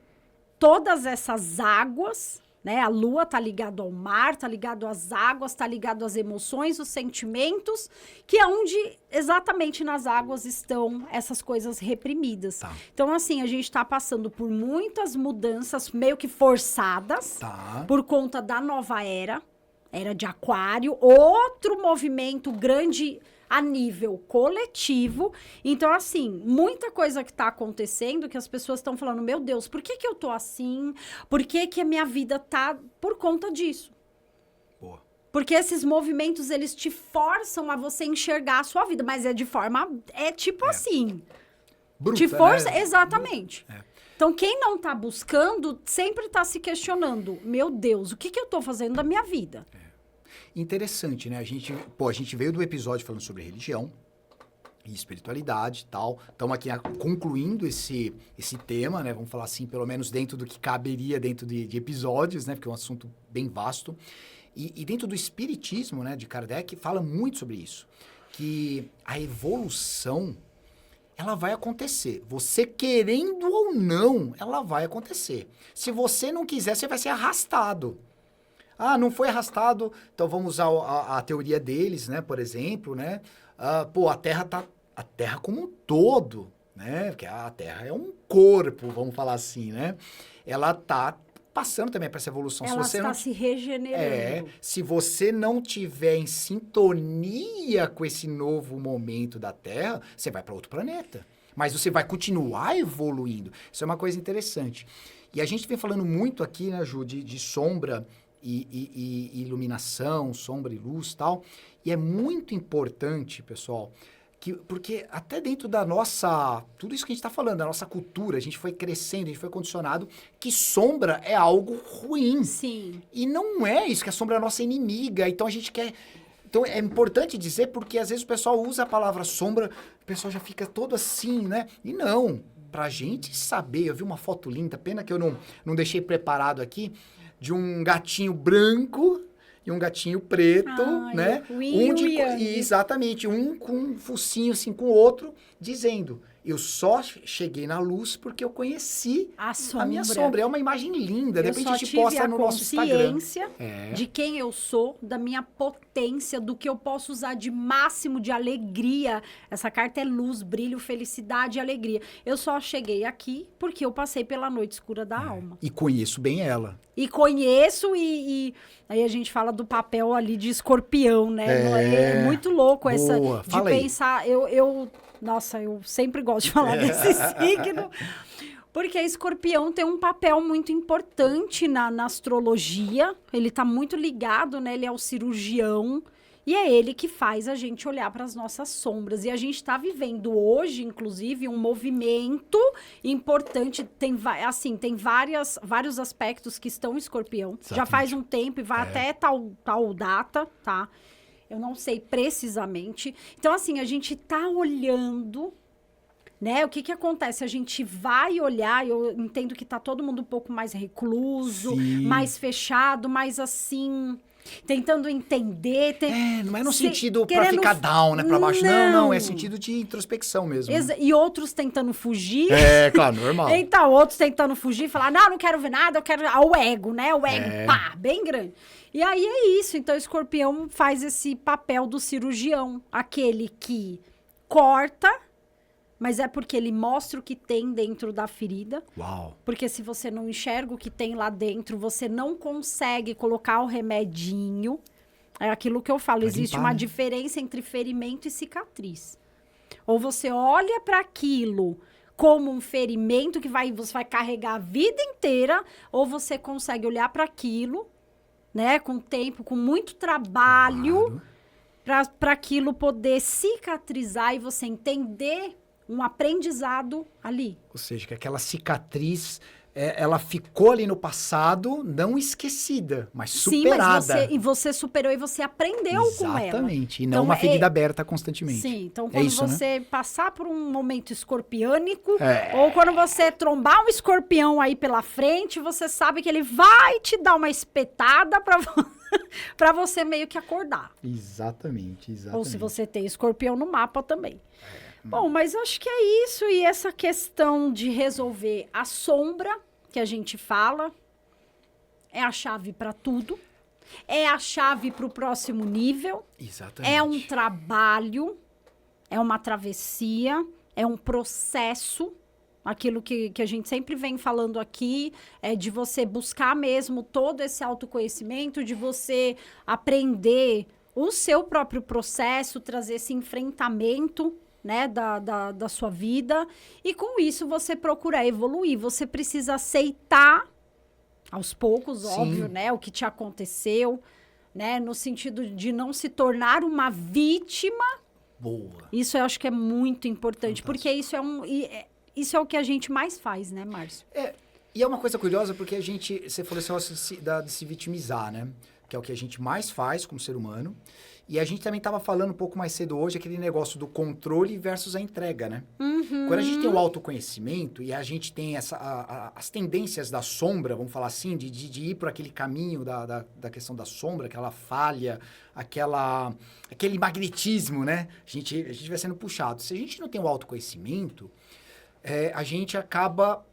todas essas águas, né? A lua tá ligado ao mar, tá ligado às águas, tá ligado às emoções, os sentimentos, que é onde exatamente nas águas estão essas coisas reprimidas. Tá. Então, assim, a gente tá passando por muitas mudanças meio que forçadas por conta da nova era de Aquário, outro movimento grande a nível coletivo. Então, assim, muita coisa que tá acontecendo que as pessoas estão falando, meu Deus, por que eu tô assim? Por que a minha vida tá por conta disso? Boa. Porque esses movimentos, eles te forçam a você enxergar a sua vida, mas é de forma, assim. Bruta, te força, né? Exatamente. Então, quem não tá buscando, sempre tá se questionando, meu Deus, o que eu tô fazendo da minha vida? Interessante, né? A gente veio do episódio falando sobre religião e espiritualidade e tal. Estamos aqui concluindo esse tema, né? Vamos falar assim, pelo menos dentro do que caberia dentro de episódios, né? Porque é um assunto bem vasto. E dentro do espiritismo, né, de Kardec, fala muito sobre isso. Que a evolução, ela vai acontecer. Você querendo ou não, ela vai acontecer. Se você não quiser, você vai ser arrastado. Ah, não foi arrastado, então vamos usar a teoria deles, né, por exemplo, né? A Terra como um todo, né? Porque a Terra é um corpo, vamos falar assim, né? Ela tá passando também para essa evolução. Ela está se regenerando. Se você não tiver em sintonia com esse novo momento da Terra, você vai para outro planeta. Mas você vai continuar evoluindo. Isso é uma coisa interessante. E a gente vem falando muito aqui, né, Ju, de sombra e iluminação, sombra e luz e tal. E é muito importante, pessoal, porque até dentro da nossa... Tudo isso que a gente está falando, da nossa cultura, a gente foi crescendo, a gente foi condicionado que sombra é algo ruim. Sim. E não é isso, que a sombra é a nossa inimiga. Então a gente quer... Então é importante dizer, porque às vezes o pessoal usa a palavra sombra, o pessoal já fica todo assim, né? E não, pra gente saber, eu vi uma foto linda, pena que eu não deixei preparado aqui, de um gatinho branco e um gatinho preto, né? Exatamente, um com um focinho assim com o outro, dizendo, eu só cheguei na luz porque eu conheci a minha sombra. É uma imagem linda, de repente a gente posta no nosso Instagram. Eu só tive a consciência de quem eu sou, da minha potência, do que eu posso usar de máximo de alegria. Essa carta é luz, brilho, felicidade e alegria. Eu só cheguei aqui porque eu passei pela noite escura da alma. E conheço bem ela. E conheço e aí a gente fala do papel ali de escorpião, né? É muito louco essa de pensar. Nossa, eu sempre gosto de falar desse signo. Porque escorpião tem um papel muito importante na astrologia. Ele tá muito ligado, né? Ele é o cirurgião. E é ele que faz a gente olhar para as nossas sombras. E a gente está vivendo hoje, inclusive, um movimento importante. Tem vários aspectos que estão em escorpião. Exatamente. Já faz um tempo e vai até tal data, tá? Eu não sei precisamente. Então, assim, a gente tá olhando, né? O que acontece? A gente vai olhar, eu entendo que tá todo mundo um pouco mais recluso, mais fechado, mais assim... Tentando entender... não é no sentido pra ficar down, né? Pra baixo. Não, é sentido de introspecção mesmo. Né? E outros tentando fugir. Claro, normal. Então, outros tentando fugir, falar, não quero ver nada, eu quero... o ego, né? O ego, pá, bem grande. E aí é isso. Então, o escorpião faz esse papel do cirurgião. Aquele que corta... Mas é porque ele mostra o que tem dentro da ferida. Uau! Porque se você não enxerga o que tem lá dentro, você não consegue colocar o remedinho. É aquilo que eu falo, existe uma diferença entre ferimento e cicatriz. Ou você olha para aquilo como um ferimento que você vai carregar a vida inteira, ou você consegue olhar para aquilo, né, com tempo, com muito trabalho, para aquilo poder cicatrizar e você entender um aprendizado ali. Ou seja, que aquela cicatriz, ela ficou ali no passado, não esquecida, mas superada. Sim, mas você superou e você aprendeu com ela. Exatamente, e não uma ferida aberta constantemente. Sim, então quando você passar por um momento escorpiânico, ou quando você trombar um escorpião aí pela frente, você sabe que ele vai te dar uma espetada para você meio que acordar. Exatamente. Ou se você tem escorpião no mapa também. Bom, mas acho que é isso. E essa questão de resolver a sombra que a gente fala, é a chave para tudo, é a chave para o próximo nível. Exatamente. É um trabalho, é uma travessia, é um processo. Aquilo que a gente sempre vem falando aqui é de você buscar mesmo todo esse autoconhecimento, de você aprender o seu próprio processo, trazer esse enfrentamento, né, da sua vida. E com isso você procura evoluir. Você precisa aceitar, aos poucos, óbvio, né, o que te aconteceu, né, no sentido de não se tornar uma vítima. Boa. Isso eu acho que é muito importante, Fantástico. porque isso é o que a gente mais faz, né, Márcio? E é uma coisa curiosa, porque você falou esse negócio de se vitimizar, né? Que é o que a gente mais faz como ser humano. E a gente também estava falando um pouco mais cedo hoje, aquele negócio do controle versus a entrega, né? Uhum. Quando a gente tem o autoconhecimento e a gente tem as tendências da sombra, vamos falar assim, de ir por aquele caminho da questão da sombra, aquela falha, aquele magnetismo, né? A gente vai sendo puxado. Se a gente não tem o autoconhecimento, a gente acaba...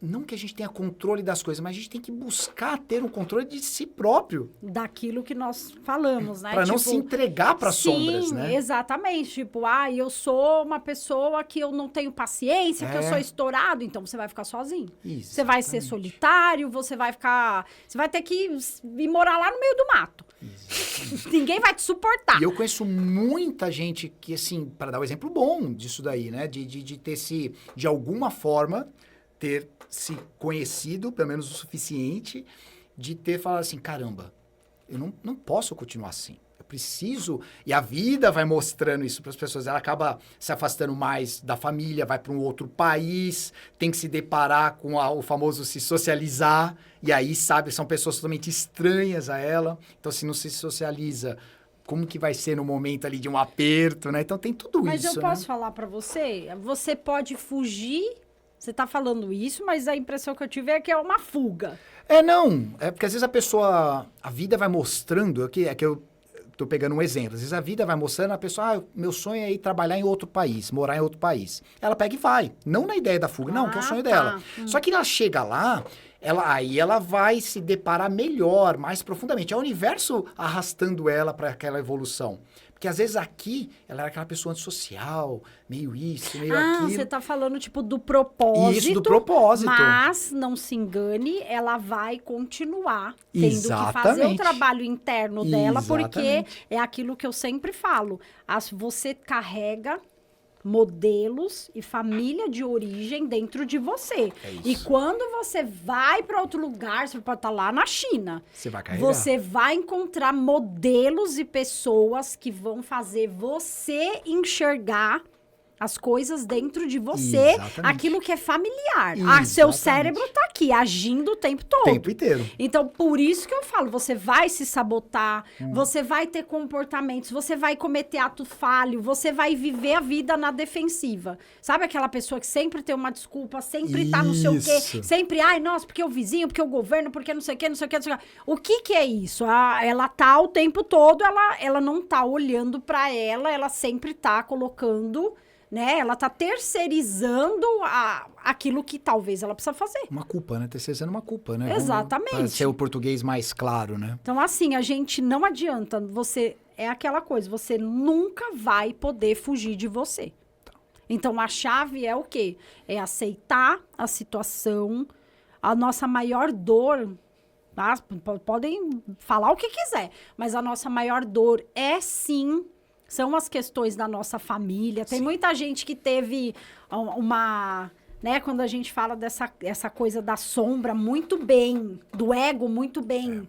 Não que a gente tenha controle das coisas, mas a gente tem que buscar ter um controle de si próprio. Daquilo que nós falamos, né? Para não se entregar para as sombras, né? Sim, exatamente. Tipo, eu sou uma pessoa que eu não tenho paciência, que eu sou estourado, então você vai ficar sozinho. Exatamente. Você vai ser solitário, você vai ter que ir morar lá no meio do mato. Ninguém vai te suportar. E eu conheço muita gente que, assim, para dar um exemplo bom disso daí, né? De ter de alguma forma, ter se conhecido, pelo menos o suficiente, de ter falado assim, caramba, eu não posso continuar assim. Eu preciso... E a vida vai mostrando isso para as pessoas. Ela acaba se afastando mais da família, vai para um outro país, tem que se deparar com o famoso se socializar. E aí, sabe, são pessoas totalmente estranhas a ela. Então, se não se socializa, como que vai ser no momento ali de um aperto, né? Então, tem tudo isso, Mas eu posso falar para você? Você pode fugir... Você tá falando isso, mas a impressão que eu tive é que é uma fuga. Não. É porque às vezes a vida vai mostrando, é que eu tô pegando um exemplo. Às vezes a vida vai mostrando, a pessoa, meu sonho é ir trabalhar em outro país, morar em outro país. Ela pega e vai. Não na ideia da fuga, não, que é o sonho dela. Só que ela chega lá, aí ela vai se deparar melhor, mais profundamente. É o universo arrastando ela para aquela evolução. Porque às vezes aqui, ela era aquela pessoa antissocial, meio isso, meio aquilo. Você tá falando, tipo, do propósito. Isso, do propósito. Mas, não se engane, ela vai continuar tendo Exatamente. que fazer o trabalho interno dela, Exatamente. porque é aquilo que eu sempre falo. Você carrega modelos e família de origem dentro de você. E quando você vai para outro lugar, você pode estar lá na China. Você vai carregar. Você vai encontrar modelos e pessoas que vão fazer você enxergar as coisas dentro de você, Exatamente. aquilo que é familiar. Exatamente. Seu cérebro tá aqui, agindo o tempo todo. O tempo inteiro. Então, por isso que eu falo, você vai se sabotar, você vai ter comportamentos, você vai cometer ato falho, você vai viver a vida na defensiva. Sabe aquela pessoa que sempre tem uma desculpa, sempre tá não sei o quê, sempre, nossa, porque o vizinho, porque o governo, porque não sei o quê, não sei o quê, não sei o quê. O que é isso? Ela tá o tempo todo, ela não tá olhando pra ela sempre tá colocando... Né? Ela tá terceirizando aquilo que talvez ela precisa fazer. Uma culpa, né? Terceirizando uma culpa, né? Exatamente. Para ser o português mais claro, né? Então, assim, a gente não adianta. É aquela coisa, você nunca vai poder fugir de você. Então, a chave é o quê? É aceitar a situação, a nossa maior dor... Tá? Podem falar o que quiser, mas a nossa maior dor é, sim... São as questões da nossa família. Tem muita gente que teve uma... Né, quando a gente fala essa coisa da sombra muito bem, do ego muito bem.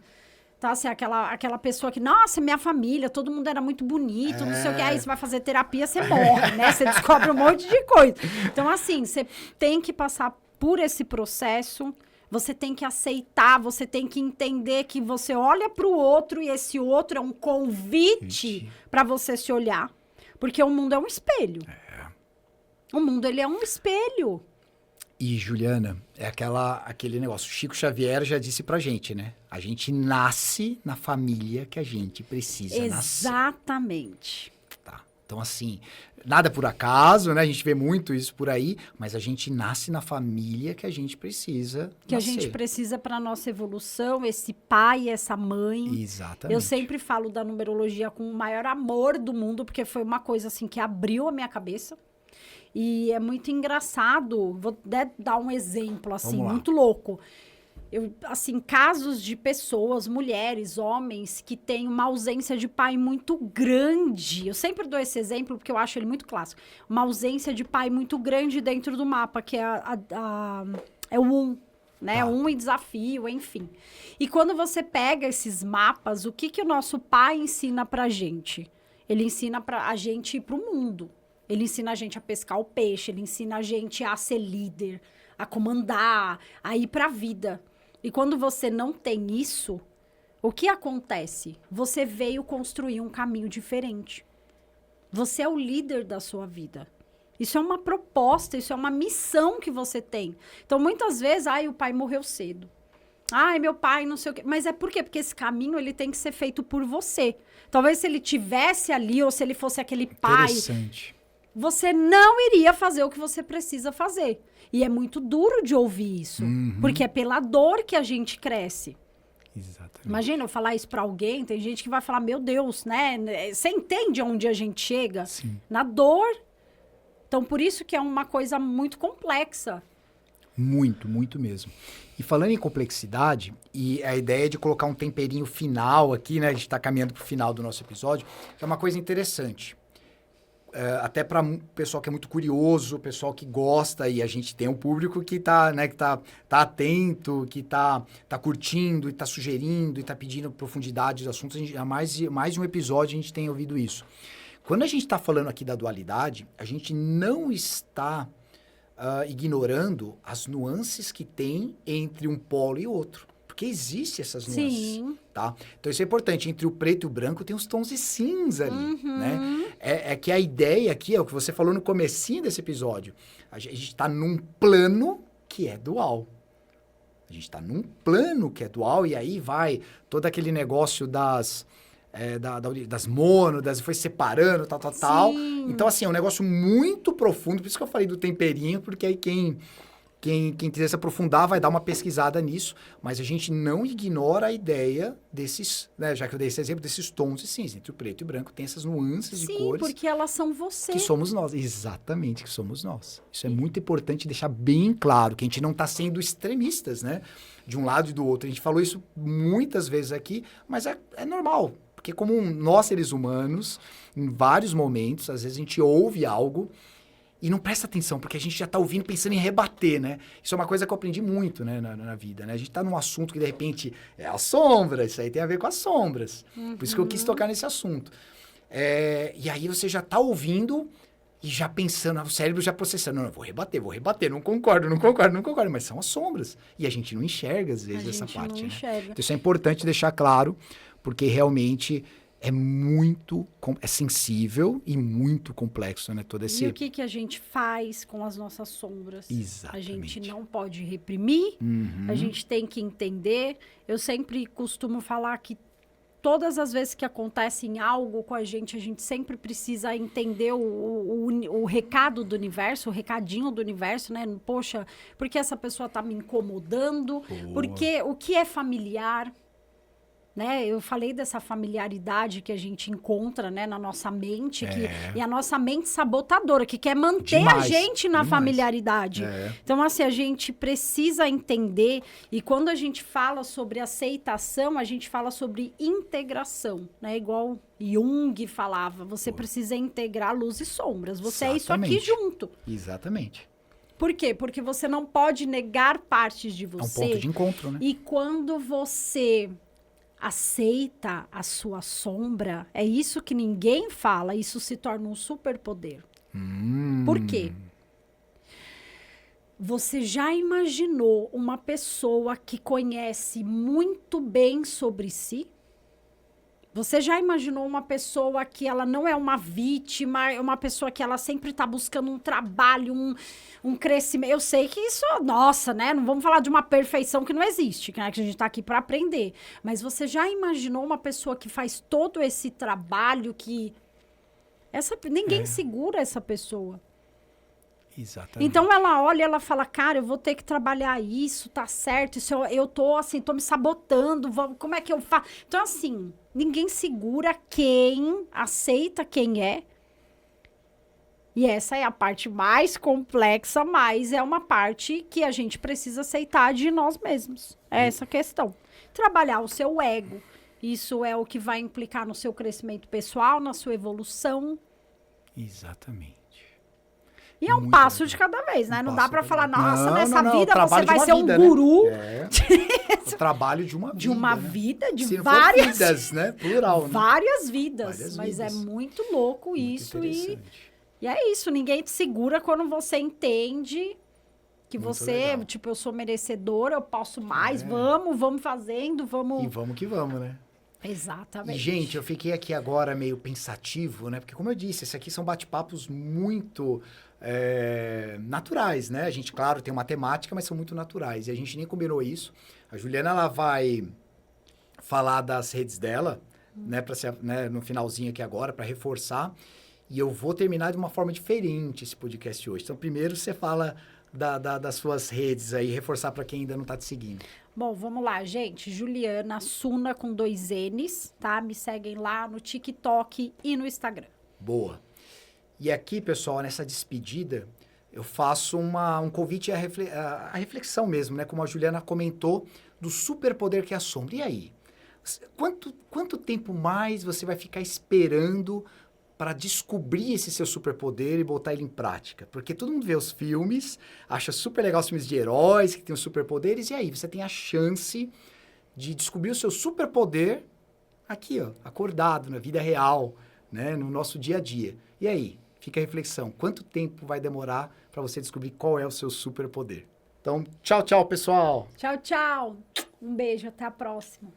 Tá, assim, aquela pessoa que, nossa, minha família, todo mundo era muito bonito, não sei o que. Aí você vai fazer terapia, você morre, né? Você descobre um monte de coisa. Então, assim, você tem que passar por esse processo... Você tem que aceitar, você tem que entender que você olha para o outro e esse outro é um convite para você se olhar. Porque o mundo é um espelho. O mundo, ele é um espelho. E, Juliana, é aquele negócio. Chico Xavier já disse pra gente, né? A gente nasce na família que a gente precisa nascer. Exatamente. Tá. Então, assim, nada por acaso, né? A gente vê muito isso por aí, mas a gente nasce na família que a gente precisa Que nascer. a gente precisa para nossa evolução, esse pai, essa mãe. Exatamente. Eu sempre falo da numerologia com o maior amor do mundo, porque foi uma coisa, assim, que abriu a minha cabeça. E é muito engraçado, vou dar um exemplo, assim, muito louco. Assim, casos de pessoas, mulheres, homens, que têm uma ausência de pai muito grande. Eu sempre dou esse exemplo porque eu acho ele muito clássico. Uma ausência de pai muito grande dentro do mapa, que é é o 1, né? Tá. 1 e desafio, enfim. E quando você pega esses mapas, o que o nosso pai ensina pra gente? Ele ensina a gente ir pro mundo. Ele ensina a gente a pescar o peixe, ele ensina a gente a ser líder, a comandar, a ir pra vida. E quando você não tem isso, o que acontece? Você veio construir um caminho diferente. Você é o líder da sua vida. Isso é uma proposta, isso é uma missão que você tem. Então, muitas vezes, o pai morreu cedo. Meu pai, não sei o quê. Mas é por quê? Porque esse caminho, ele tem que ser feito por você. Talvez se ele tivesse ali, ou se ele fosse aquele pai... Interessante. Você não iria fazer o que você precisa fazer. E é muito duro de ouvir isso. Porque é pela dor que a gente cresce. Exatamente. Imagina eu falar isso pra alguém, tem gente que vai falar, meu Deus, né? Você entende onde a gente chega? Sim. Na dor. Então, por isso que é uma coisa muito complexa. Muito, muito mesmo. E falando em complexidade, e a ideia de colocar um temperinho final aqui, né? A gente está caminhando para o final do nosso episódio, é uma coisa interessante. Até para o pessoal que é muito curioso, o pessoal que gosta, e a gente tem um público que tá atento, que tá curtindo, e tá sugerindo, e tá pedindo profundidade dos assuntos. Mais de um episódio a gente tem ouvido isso. Quando a gente está falando aqui da dualidade, a gente não está ignorando as nuances que tem entre um polo e outro. Porque existem essas nuances. Sim. Tá? Então, isso é importante. Entre o preto e o branco tem uns tons de cinza ali, né? É que a ideia aqui é o que você falou no comecinho desse episódio. A gente está num plano que é dual. A gente está num plano que é dual e aí vai todo aquele negócio das mônadas, foi separando, tal. Então, assim, é um negócio muito profundo. Por isso que eu falei do temperinho, porque aí quem quiser se aprofundar vai dar uma pesquisada nisso, mas a gente não ignora a ideia desses, né, já que eu dei esse exemplo, desses tons de cinza. Entre o preto e o branco tem essas nuances de cores. Sim, porque elas são você. Que somos nós. Exatamente, que somos nós. Isso é muito importante deixar bem claro, que a gente não está sendo extremistas, né? De um lado e do outro. A gente falou isso muitas vezes aqui, mas é normal. Porque como nós, seres humanos, em vários momentos, às vezes a gente ouve algo e não presta atenção, porque a gente já está ouvindo pensando em rebater, né? Isso é uma coisa que eu aprendi muito, né, na vida, né? A gente está num assunto que, de repente, é a sombra. Isso aí tem a ver com as sombras. Por isso que eu quis tocar nesse assunto. E aí você já está ouvindo e já pensando, o cérebro já processando. Não, vou rebater, não concordo. Mas são as sombras. E a gente não enxerga, às vezes, essa parte, não né? enxerga. Então, isso é importante deixar claro, porque realmente é sensível e muito complexo, né? Todo esse... E o que a gente faz com as nossas sombras? Exatamente. A gente não pode reprimir, a gente tem que entender. Eu sempre costumo falar que todas as vezes que acontece algo com a gente sempre precisa entender o recado do universo, o recadinho do universo, né? Poxa, por que essa pessoa tá me incomodando? Porque o que é familiar? Né? Eu falei dessa familiaridade que a gente encontra, né, na nossa mente, e a nossa mente sabotadora, que quer manter a gente na familiaridade. Então, assim, a gente precisa entender, e quando a gente fala sobre aceitação, a gente fala sobre integração, né? Igual Jung falava, você precisa integrar luz e sombras, você é isso aqui junto. Exatamente. Por quê? Porque você não pode negar partes de você. É um ponto de encontro, né? E quando você aceita a sua sombra, é isso que ninguém fala, isso se torna um superpoder. Por quê? Você já imaginou uma pessoa que conhece muito bem sobre si? Você já imaginou uma pessoa que ela não é uma vítima, é uma pessoa que ela sempre está buscando um trabalho, um crescimento? Eu sei que isso, nossa, né? Não vamos falar de uma perfeição que não existe, né? Que a gente está aqui para aprender. Mas você já imaginou uma pessoa que faz todo esse trabalho, que Ninguém segura essa pessoa. Exatamente. Então ela olha e ela fala, cara, eu vou ter que trabalhar isso, tá certo, isso eu tô assim, tô me sabotando, como é que eu faço? Então assim, ninguém segura quem aceita quem é. E essa é a parte mais complexa, mas é uma parte que a gente precisa aceitar de nós mesmos. É essa questão. Trabalhar o seu ego. Isso é o que vai implicar no seu crescimento pessoal, na sua evolução. Exatamente. E é um passo de cada vez, né? Não dá pra falar, nossa, nessa vida você vai ser um vida, guru. Né? O trabalho de uma vida. De uma né? vida, de Se várias vidas, né? Plural, né? Várias vidas. Várias Mas vidas. é muito louco Muito isso. interessante. E é isso, ninguém te segura quando você entende que Muito você, legal. tipo, eu sou merecedora, eu posso mais, vamos fazendo, vamos... E vamos que vamos, né? Exatamente. E, gente, eu fiquei aqui agora meio pensativo, né? Porque, como eu disse, esses aqui são bate-papos muito naturais, né? A gente, claro, tem uma temática, mas são muito naturais. E a gente nem combinou isso. A Juliana, ela vai falar das redes dela, né? Pra ser, né? No finalzinho aqui agora, para reforçar. E eu vou terminar de uma forma diferente esse podcast hoje. Então, primeiro você fala das suas redes aí, reforçar para quem ainda não está te seguindo. Bom, vamos lá, gente. Juliana Suna com 2 N's, tá? Me seguem lá no TikTok e no Instagram. Boa. E aqui, pessoal, nessa despedida, eu faço um convite à reflexão mesmo, né? Como a Juliana comentou, do superpoder que é a sombra. E aí? Quanto tempo mais você vai ficar esperando para descobrir esse seu superpoder e botar ele em prática? Porque todo mundo vê os filmes, acha super legal os filmes de heróis que têm os superpoderes, e aí você tem a chance de descobrir o seu superpoder aqui, ó, acordado, na vida real, né, no nosso dia a dia. E aí, fica a reflexão, quanto tempo vai demorar para você descobrir qual é o seu superpoder? Então, tchau, tchau, pessoal! Tchau, tchau! Um beijo, até a próxima.